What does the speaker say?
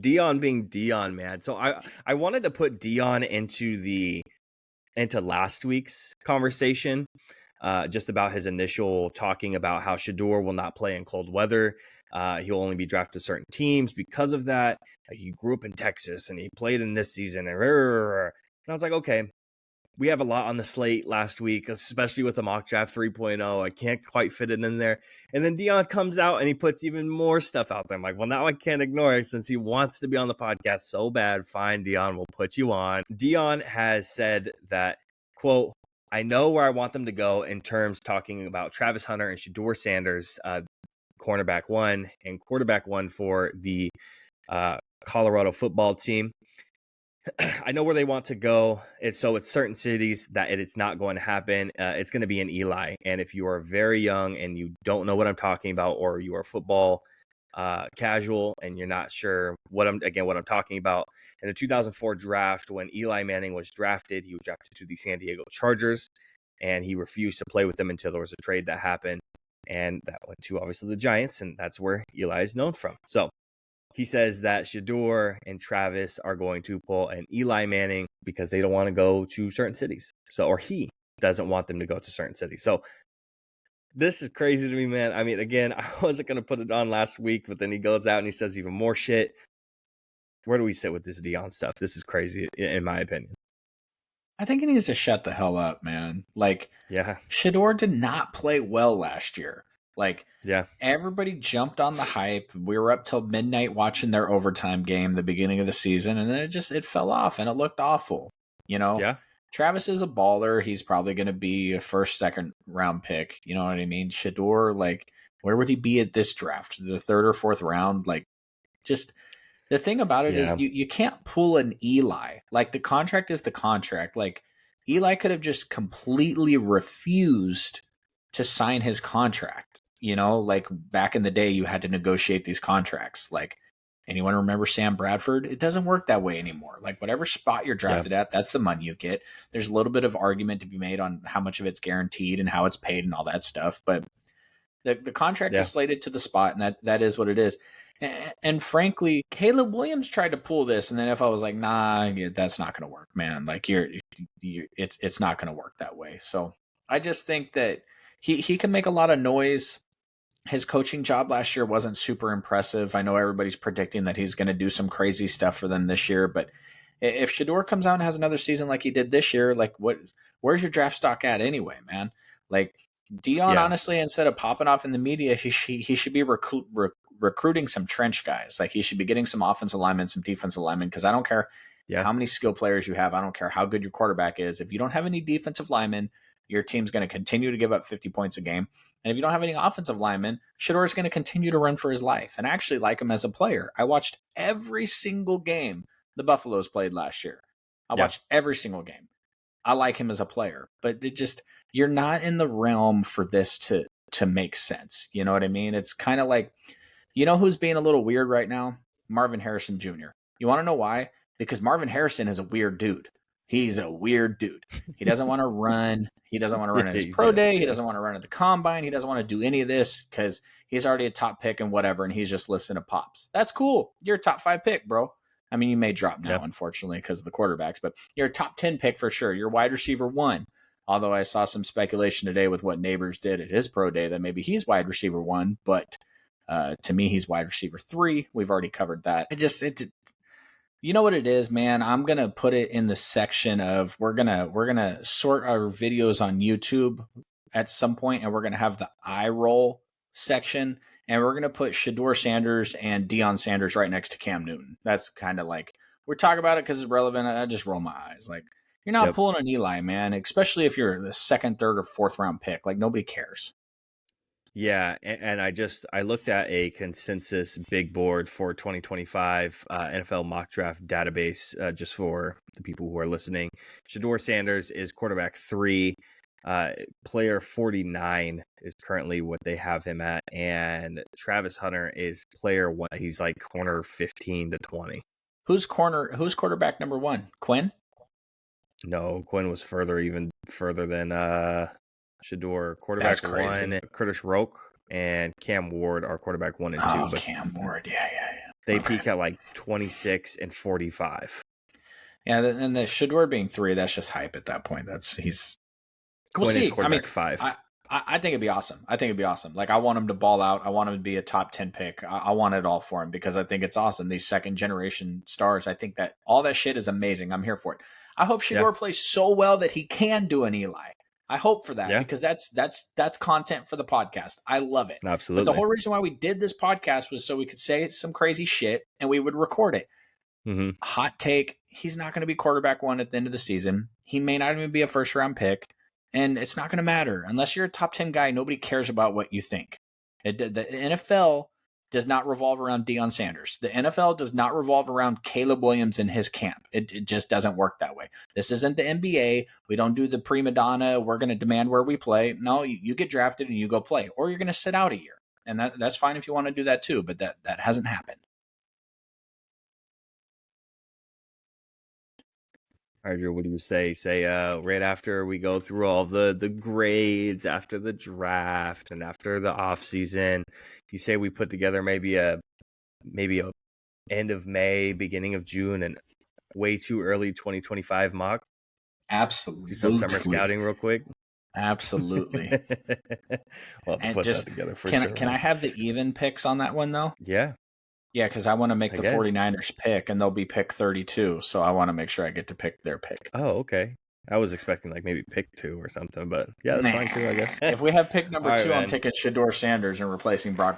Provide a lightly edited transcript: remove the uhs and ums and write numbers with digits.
Deion being Deion, man. So I wanted to put Deion into last week's conversation, just about his initial talking about how Shador will not play in cold weather. He'll only be drafted to certain teams because of that. He grew up in Texas and he played in this season. And I was like, okay, we have a lot on the slate last week, especially with the mock draft 3.0. I can't quite fit it in there. And then Deion comes out and he puts even more stuff out there. I'm like, well, now I can't ignore it since he wants to be on the podcast so bad. Fine, Deion, we'll put you on. Deion has said that, quote, I know where I want them to go in terms talking about Travis Hunter and Shador Sanders, cornerback one and quarterback one for the Colorado football team. I know where they want to go. It's certain cities that it's not going to happen. It's going to be in Eli. And if you are very young and you don't know what I'm talking about, or you are football casual and you're not sure what I'm talking about, in the 2004 draft, when Eli Manning was drafted, he was drafted to the San Diego Chargers, and he refused to play with them until there was a trade that happened, and that went to obviously the Giants, and that's where Eli is known from. So he says that Shador and Travis are going to pull an Eli Manning because they don't want to go to certain cities. Or he doesn't want them to go to certain cities. So this is crazy to me, man. I mean, again, I wasn't going to put it on last week, but then he goes out and he says even more shit. Where do we sit with this Deion stuff? This is crazy, in my opinion. I think he needs to shut the hell up, man. Yeah. Shador did not play well last year. Yeah. Everybody jumped on the hype. We were up till midnight watching their overtime game, the beginning of the season, and then it fell off and it looked awful. Yeah. Travis is a baller. He's probably going to be a first, second round pick. You know what I mean? Shador, where would he be at this draft? The third or fourth round? Just the thing about it is you can't pull an Eli. The contract is the contract. Eli could have just completely refused to sign his contract. Back in the day, you had to negotiate these contracts. Anyone remember Sam Bradford? It doesn't work that way anymore. Whatever spot you're drafted at, that's the money you get. There's a little bit of argument to be made on how much of it's guaranteed and how it's paid and all that stuff. But the contract is slated to the spot, and that is what it is. And frankly, Caleb Williams tried to pull this, and then if I was like, nah, that's not going to work, man. It's not going to work that way. So I just think that he can make a lot of noise. His coaching job last year wasn't super impressive. I know everybody's predicting that he's going to do some crazy stuff for them this year, but if Shador comes out and has another season like he did this year, where's your draft stock at anyway, man? Deion, honestly, instead of popping off in the media, he should be recruiting some trench guys. He should be getting some offensive linemen, some defensive linemen, because I don't care how many skill players you have. I don't care how good your quarterback is. If you don't have any defensive linemen, your team's going to continue to give up 50 points a game. And if you don't have any offensive linemen, Shador is going to continue to run for his life. And I actually like him as a player. I watched every single game the Buffaloes played last year. I watched every single game. I like him as a player. But you're not in the realm for this to make sense. You know what I mean? It's kind of like, who's being a little weird right now? Marvin Harrison Jr. You want to know why? Because Marvin Harrison is a weird dude. He's a weird dude. He doesn't want to run. He doesn't want to run at his pro day. He doesn't want to run at the combine. He doesn't want to do any of this because he's already a top pick and whatever, and he's just listening to Pops. That's cool. You're a top 5 pick, bro. I mean, you may drop now, unfortunately, because of the quarterbacks, but you're a top 10 pick for sure. You're wide receiver 1. Although I saw some speculation today with what Neighbors did at his pro day that maybe he's wide receiver 1, but to me, he's wide receiver 3. We've already covered that. You know what it is, man? I'm going to put it in the section of we're going to sort our videos on YouTube at some point, and we're going to have the eye roll section, and we're going to put Shador Sanders and Deion Sanders right next to Cam Newton. That's kind of we're talking about it because it's relevant. I just roll my eyes. You're not pulling an Eli, man, especially if you're the second, third, or fourth round pick. Nobody cares. Yeah, and I looked at a consensus big board for 2025 NFL mock draft database just for the people who are listening. Shador Sanders is quarterback 3. Player 49 is currently what they have him at, and Travis Hunter is player 1. He's corner 15 to 20. Who's quarterback number 1? Quinn? No, Quinn was even further than Shador. Quarterback 1, Curtis Roke and Cam Ward are quarterback 1 and 2. Cam Ward, yeah. They peak at like 26 and 45. Yeah, and the Shador being 3, that's just hype at that point. We'll Quinn is see. quarterback 5. I think it'd be awesome. Like, I want him to ball out. I want him to be a top 10 pick. I want it all for him because I think it's awesome. These second generation stars, I think that all that shit is amazing. I'm here for it. I hope Shador plays so well that he can do an Eli. I hope for that because that's content for the podcast. I love it. Absolutely. But the whole reason why we did this podcast was so we could say some crazy shit and we would record it. Mm-hmm. Hot take, he's not going to be quarterback 1 at the end of the season. He may not even be a first round pick. And it's not going to matter. Unless you're a top 10 guy, nobody cares about what you think. The NFL does not revolve around Deion Sanders. The NFL does not revolve around Caleb Williams and his camp. It just doesn't work that way. This isn't the NBA. We don't do the prima donna. We're going to demand where we play. No, you get drafted and you go play. Or you're going to sit out a year. And that's fine if you want to do that too. But that hasn't happened. All right, Drew, what do you say? Say right after we go through all the grades after the draft and after the off season, you say we put together maybe a end of May, beginning of June, and way too early 2025 mock? Absolutely. Do some summer scouting real quick. Absolutely. Well, and put just that together for can sure. I have the even picks on that one though? Yeah. Yeah, because I want to make the guess. 49ers pick, and they'll be pick 32, so I want to make sure I get to pick their pick. Oh, okay. I was expecting like maybe pick 2 or something, but yeah, that's fine too, I guess. If we have pick number All 2, right, I'm man. taking Shador Sanders and replacing Brock